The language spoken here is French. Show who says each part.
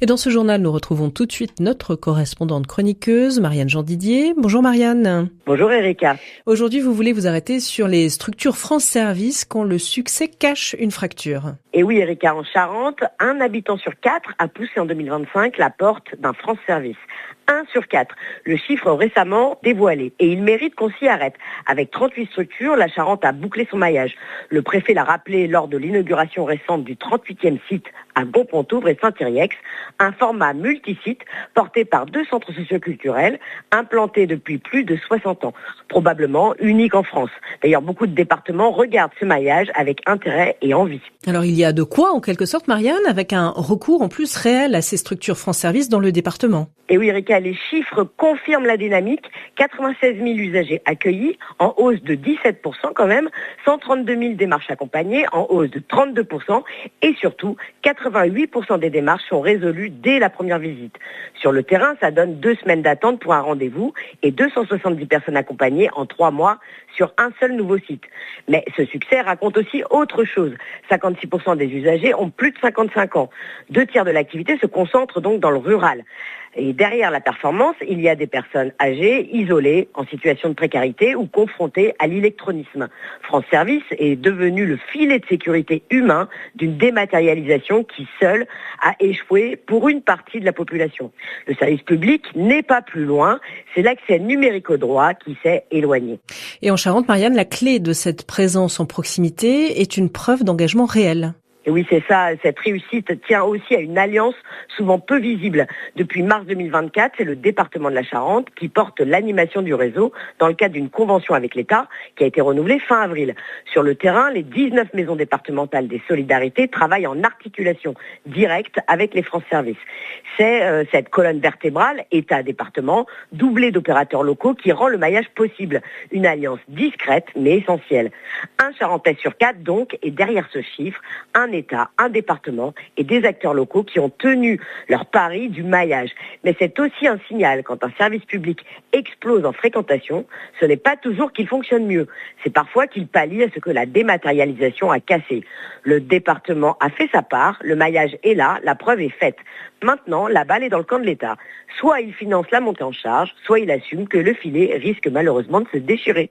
Speaker 1: Et dans ce journal, nous retrouvons tout de suite notre correspondante chroniqueuse, Marianne Jean-Didier. Bonjour Marianne.
Speaker 2: Bonjour Erika.
Speaker 1: Aujourd'hui, vous voulez vous arrêter sur les structures France Service quand le succès cache une fracture.
Speaker 2: Et oui Erika, en Charente, 1 habitant sur 4 a poussé en 2025 la porte d'un France Service. 1 sur 4. Le chiffre récemment dévoilé. Et il mérite qu'on s'y arrête. Avec 38 structures, la Charente a bouclé son maillage. Le préfet l'a rappelé lors de l'inauguration récente du 38e site à Gonpontouvre et Saint-Yrieix, un format multisite porté par 2 centres socioculturels implantés depuis plus de 60 ans. Probablement unique en France. D'ailleurs, beaucoup de départements regardent ce maillage avec intérêt et envie.
Speaker 1: Alors il y a de quoi, en quelque sorte, Marianne, avec un recours en plus réel à ces structures France Service dans le département.
Speaker 2: Et oui, Erika, les chiffres confirment la dynamique. 96 000 usagers accueillis, en hausse de 17% quand même, 132 000 démarches accompagnées, en hausse de 32%, et surtout, 88% des démarches sont résolues dès la première visite. Sur le terrain, ça donne 2 semaines d'attente pour un rendez-vous et 270 personnes accompagnées en 3 mois sur un seul nouveau site. Mais ce succès raconte aussi autre chose. 56% des usagers ont plus de 55 ans. 2 tiers de l'activité se concentrent donc dans le rural. Et derrière la performance, il y a des personnes âgées, isolées, en situation de précarité ou confrontées à l'électronisme. France Service est devenu le filet de sécurité humain d'une dématérialisation qui, seule, a échoué pour une partie de la population. Le service public n'est pas plus loin, c'est l'accès numérique au droit qui s'est éloigné.
Speaker 1: Et en Charente, Marianne, la clé de cette présence en proximité est une preuve d'engagement réel.
Speaker 2: Et oui, c'est ça. Cette réussite tient aussi à une alliance souvent peu visible. Depuis mars 2024, c'est le département de la Charente qui porte l'animation du réseau dans le cadre d'une convention avec l'État qui a été renouvelée fin avril. Sur le terrain, les 19 maisons départementales des solidarités travaillent en articulation directe avec les France Service. C'est cette colonne vertébrale, État-département, doublée d'opérateurs locaux qui rend le maillage possible. Une alliance discrète mais essentielle. 1 Charentais sur 4 donc, et derrière ce chiffre, un État, un département et des acteurs locaux qui ont tenu leur pari du maillage. Mais c'est aussi un signal quand un service public explose en fréquentation, ce n'est pas toujours qu'il fonctionne mieux. C'est parfois qu'il pallie à ce que la dématérialisation a cassé. Le département a fait sa part, le maillage est là, la preuve est faite. Maintenant, la balle est dans le camp de l'État. Soit il finance la montée en charge, soit il assume que le filet risque malheureusement de se déchirer.